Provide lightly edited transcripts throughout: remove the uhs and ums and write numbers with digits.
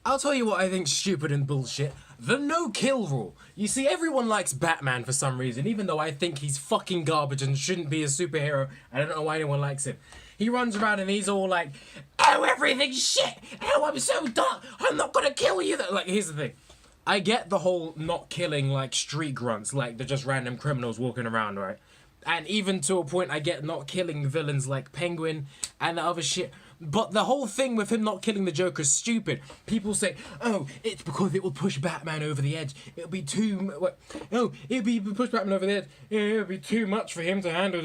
I'll tell you what I think's stupid and bullshit. The no-kill rule. You see, everyone likes Batman for some reason, even though I think he's fucking garbage and shouldn't be a superhero. I don't know why anyone likes him. He runs around and he's all like, oh, everything's shit. Oh, I'm so dark. I'm not gonna kill you. Like, here's the thing. I get the whole not killing, like, street grunts. Like, they're just random criminals walking around, right? And even to a point, I get not killing villains like Penguin and the other shit. But the whole thing with him not killing the Joker is stupid. People say, oh, it's because it will push Batman over the edge. It'll be too... Oh, it'll be push Batman over the edge. It'll be too much for him to handle.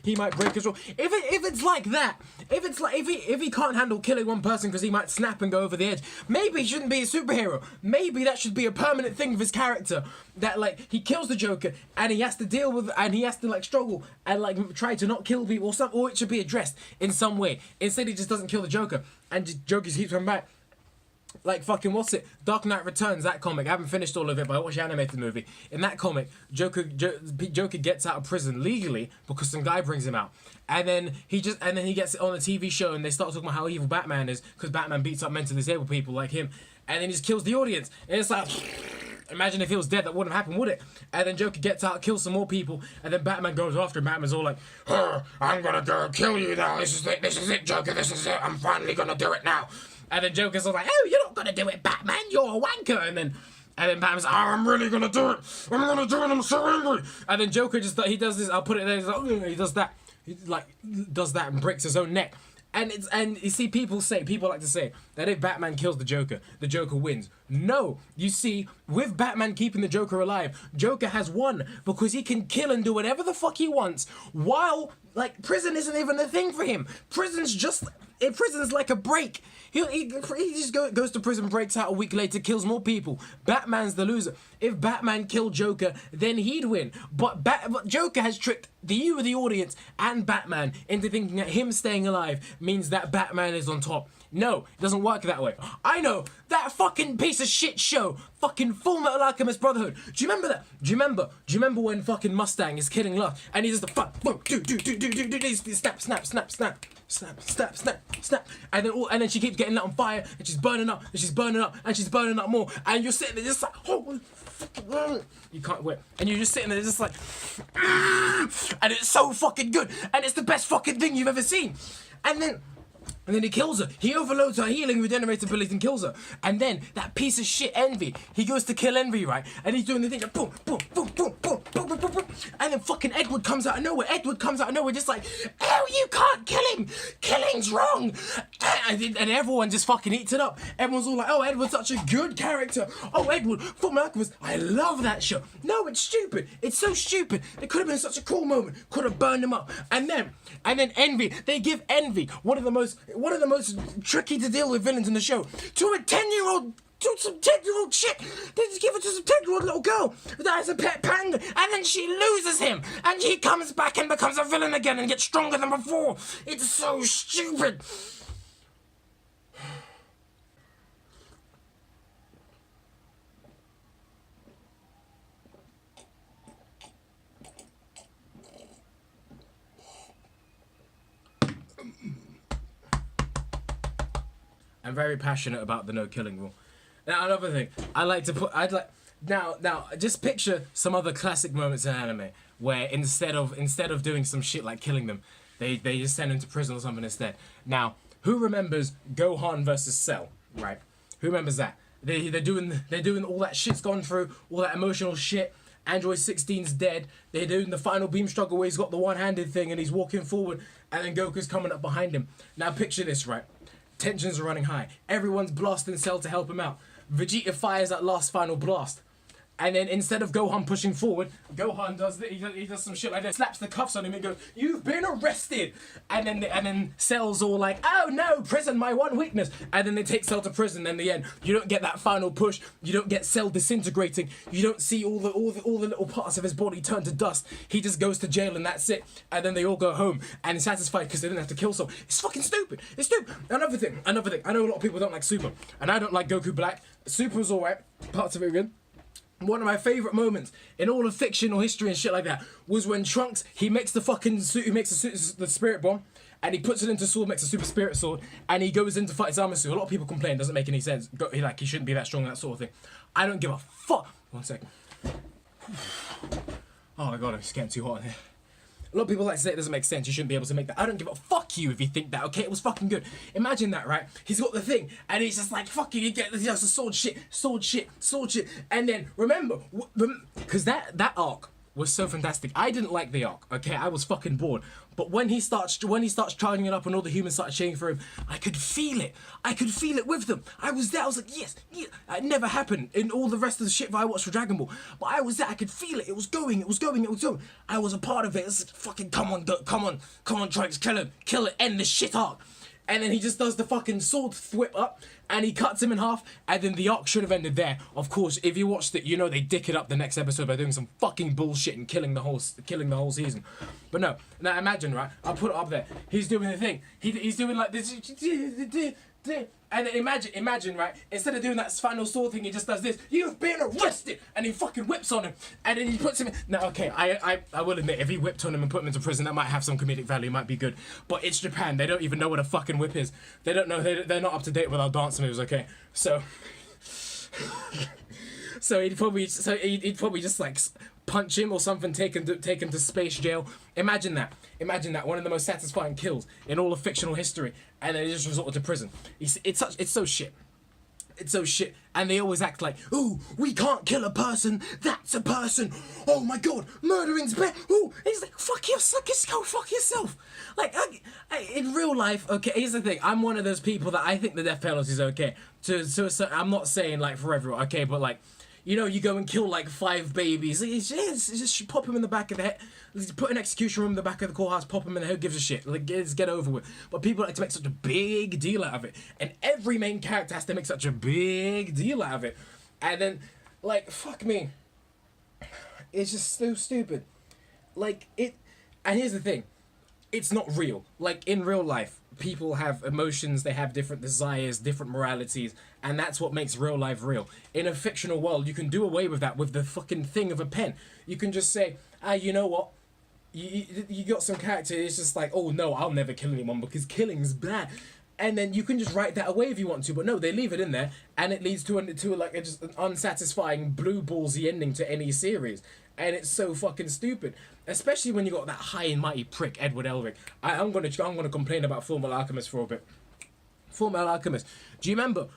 He might break his rule. If it's like that, if he can't handle killing one person because he might snap and go over the edge, maybe he shouldn't be a superhero. Maybe that should be a permanent thing with his character. That, like, he kills the Joker and he has to deal with... And he has to, like, struggle and, like, try to not kill people or it should be addressed in some way. Instead, he just doesn't kill the Joker, and Joker keeps coming back. Like fucking what's it? Dark Knight Returns, that comic. I haven't finished all of it, but I watched the animated movie. In that comic, Joker gets out of prison legally because some guy brings him out, and then he gets on a TV show, and they start talking about how evil Batman is because Batman beats up mentally disabled people like him, and then he just kills the audience, and it's like. Imagine if he was dead, that wouldn't happen, would it? And then Joker gets out, kills some more people, and then Batman goes after him. Batman's all like, I'm gonna go kill you now. This is it, Joker, this is it. I'm finally gonna do it now. And then Joker's all like, oh, you're not gonna do it, Batman. You're a wanker. And then Batman's like, oh, I'm really gonna do it. I'm gonna do it. I'm so angry. And then Joker he does this. I'll put it there. He's like, oh, he does that. He does that and breaks his own neck. And you see, people like to say that if Batman kills the Joker wins. No, you see, with Batman keeping the Joker alive, Joker has won because he can kill and do whatever the fuck he wants. While, like, prison isn't even a thing for him. Prison's like a break. He just goes to prison, breaks out a week later, kills more people. Batman's the loser. If Batman killed Joker, then he'd win. But Joker has tricked you, the audience, and Batman into thinking that him staying alive means that Batman is on top. No, it doesn't work that way. I know, that fucking piece of shit show, fucking Fullmetal Alchemist Brotherhood. Do you remember that? Do you remember when fucking Mustang is killing Lust and he's just the fuck, boom, do, snap, and then she keeps getting lit on fire and she's burning up and she's burning up and she's burning up more, and you're sitting there just like, oh, you can't wait, and you're just sitting there just like, and it's so fucking good, and it's the best fucking thing you've ever seen, and then he kills her. He overloads her healing regenerator ability and kills her. And then that piece of shit Envy, he goes to kill Envy, right? And he's doing the thing like boom, boom, boom, boom, boom, boom, boom, boom, boom. And then fucking Edward comes out of nowhere. Just like, oh, you can't kill him. Killing's wrong. And everyone just fucking eats it up. Everyone's all like, oh, Edward's such a good character. Oh, Edward, Fullmetal Alchemist. I love that show. No, it's stupid. It's so stupid. It could have been such a cool moment. Could have burned him up. And then Envy, they give Envy one of the most tricky to deal with villains in the show to a 10-year-old. To some 10-year-old shit. They just give it to some 10-year-old little girl that has a pet panda, and then she loses him, and he comes back and becomes a villain again and gets stronger than before. It's so stupid. I'm very passionate about the no killing rule. Now, another thing, now just picture some other classic moments in anime where instead of doing some shit like killing them, they just send them to prison or something instead. Now, who remembers Gohan versus Cell, right? Who remembers that? They're doing all that shit's gone through, all that emotional shit. Android 16's dead. They're doing the final beam struggle where he's got the one-handed thing and he's walking forward, and then Goku's coming up behind him. Now picture this, right? Tensions are running high. Everyone's blasting Cell to help him out. Vegeta fires that last final blast. And then instead of Gohan pushing forward, Gohan does he does some shit like that, slaps the cuffs on him and goes, "You've been arrested!" And then Cell's all like, "Oh no, prison, my one weakness." And then they take Cell to prison. And in the end, you don't get that final push. You don't get Cell disintegrating. You don't see all the little parts of his body turn to dust. He just goes to jail and that's it. And then they all go home and are satisfied because they didn't have to kill Cell. It's fucking stupid. It's stupid. Another thing. I know a lot of people don't like Super, and I don't like Goku Black. Super's alright. Parts of it are good. One of my favourite moments in all of fiction or history and shit like that was when Trunks, he makes the fucking suit, he makes the spirit bomb, and he puts it into sword, makes a super spirit sword, and he goes in to fight Zamasu. A lot of people complain, doesn't make any sense. He shouldn't be that strong, that sort of thing. I don't give a fuck. 1 second. Oh my god, I'm just getting too hot in here. A lot of people like to say it doesn't make sense, you shouldn't be able to make that. I don't give a fuck you if you think that, okay? It was fucking good. Imagine that, right? He's got the thing, and he's just like, fuck you get the sword shit. And then, remember, because that arc was so fantastic. I didn't like the arc, okay? I was fucking bored. But when he starts charging it up and all the humans started cheering for him, I could feel it. I could feel it with them. I was there. I was like, yes. It never happened in all the rest of the shit that I watched for Dragon Ball. But I was there. I could feel it. It was going. I was a part of it. It's like, fucking come on, Trunks, kill him. Kill it. End this shit arc. And then he just does the fucking sword whip up, and he cuts him in half, and then the arc should have ended there. Of course, if you watched it, you know they dick it up the next episode by doing some fucking bullshit and killing the whole season. But no, now imagine, right? I'll put it up there. He's doing the thing. He's doing like this. And then imagine, right? Instead of doing that final sword thing, he just does this. You've been arrested, and he fucking whips on him, and then he puts him in. Now, okay, I will admit, if he whipped on him and put him into prison, that might have some comedic value, might be good. But it's Japan; they don't even know what a fucking whip is. They don't know. They're not up to date with our dance moves. Okay, so. So he'd probably just like punch him or something, take him to space jail. Imagine that, one of the most satisfying kills in all of fictional history, and then he just resorted to prison. It's so shit. It's so shit, and they always act like, ooh, we can't kill a person, that's a person. Oh my god, murdering's bad. Ooh, he's like, fuck yourself, go fuck yourself. Like, in real life, okay, here's the thing, I'm one of those people that I think the death penalty is okay. I'm not saying like for everyone, okay, but like, you know, you go and kill like 5 babies. It's just pop him in the back of the head. Put an execution room in the back of the courthouse. Pop him in the head. Who gives a shit? Like, just get over with. But people like to make such a big deal out of it, and every main character has to make such a big deal out of it. And then, like, fuck me. It's just so stupid. Like it. And here's the thing. It's not real. Like, in real life, people have emotions, they have different desires, different moralities, and that's what makes real life real. In a fictional world, you can do away with that with the fucking thing of a pen. You can just say, you know what? You got some character, it's just like, oh no, I'll never kill anyone because killing's bad. And then you can just write that away if you want to, but no, they leave it in there, and it leads to just an unsatisfying blue ballsy ending to any series. And it's so fucking stupid, especially when you got that high and mighty prick Edward Elric. I'm gonna complain about Fullmetal Alchemist for a bit. Fullmetal Alchemist. Do you remember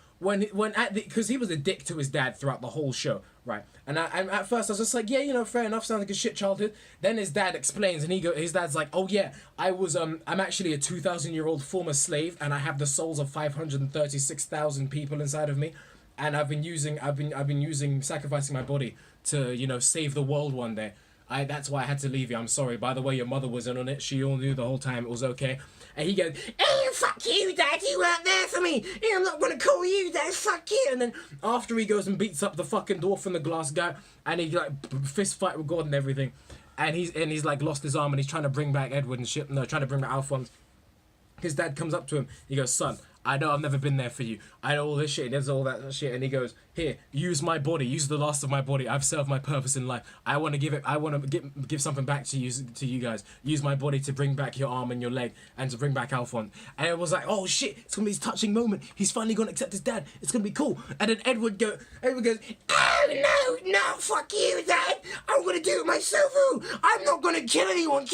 because he was a dick to his dad throughout the whole show, right? And at first I was just like, yeah, you know, fair enough, sounds like a shit childhood. Then his dad explains, and his dad's like, oh yeah, I'm actually a 2,000-year-old former slave, and I have the souls of 536,000 people inside of me, and I've been using sacrificing my body to, you know, save the world one day. That's why I had to leave you. I'm sorry. By the way, your mother was in on it. She all knew the whole time it was okay. And he goes, "Oh, fuck you, Dad. You weren't there for me. I'm not gonna call you Dad. Fuck you." And then after he goes and beats up the fucking dwarf and the glass guy, and he like fist fight with God and everything, and he's like lost his arm and he's trying to bring back Edward and shit. No, trying to bring back Alphonse. His dad comes up to him. He goes, "Son, I know I've never been there for you. I know all this shit. There's all that shit." And he goes, "Here, use my body. Use the last of my body. I've served my purpose in life. I want to give something back to you guys. Use my body to bring back your arm and your leg, and to bring back Alphonse." And it was like, oh shit, it's gonna be this touching moment. He's finally gonna accept his dad. It's gonna be cool. And then Edward goes, "Oh no, fuck you, Dad. I'm gonna do it myself. I'm not gonna kill anyone.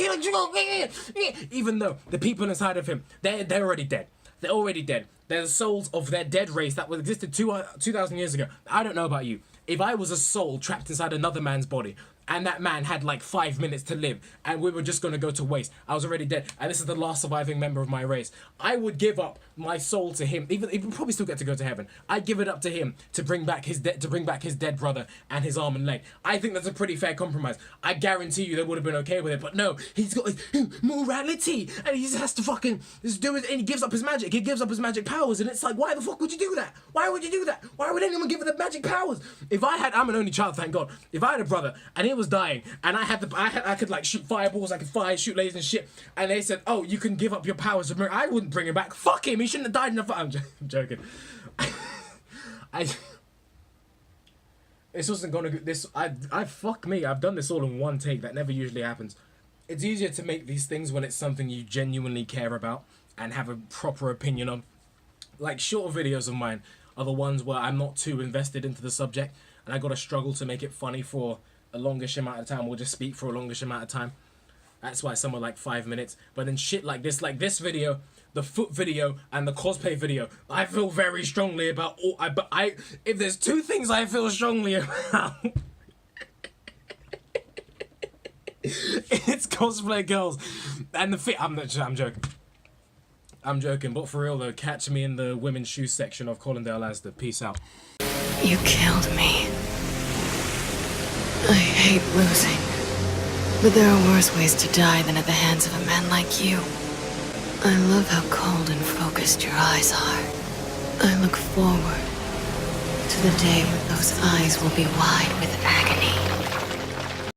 Even though the people inside of him, they're already dead. They're already dead. They're the souls of their dead race that existed 2,000 years ago. I don't know about you. If I was a soul trapped inside another man's body, and that man had like 5 minutes to live, and we were just going to go to waste, I was already dead, and this is the last surviving member of my race, I would give up my soul to him. Even he would probably still get to go to heaven. I'd give it up to him to bring back his dead brother and his arm and leg. I think that's a pretty fair compromise. I guarantee you they would have been okay with it, but no, he's got morality, and he just has to fucking just do it, and he gives up his magic. He gives up his magic powers, and it's like, why the fuck would you do that? Why would you do that? Why would anyone give him the magic powers? I'm an only child, thank God. If I had a brother and he was dying, and I could like shoot fireballs, I could shoot lasers and shit, and they said, oh, you can give up your powers, I wouldn't bring him back. Fuck him, he shouldn't have died in a fire. I'm joking. This wasn't gonna. Fuck me. I've done this all in one take. That never usually happens. It's easier to make these things when it's something you genuinely care about and have a proper opinion on. Like, shorter videos of mine are the ones where I'm not too invested into the subject and I gotta struggle to make it funny for a longish amount of time, or just speak for a longish amount of time. That's why some are like 5 minutes. But then shit like this video, the foot video and the cosplay video, I feel very strongly about all. If there's two things I feel strongly about, it's cosplay girls and the fit. I'm joking. I'm joking, but for real though, catch me in the women's shoes section of Collindale Asda. Peace out. You killed me. I hate losing. But there are worse ways to die than at the hands of a man like you. I love how cold and focused your eyes are. I look forward to the day when those eyes will be wide with agony.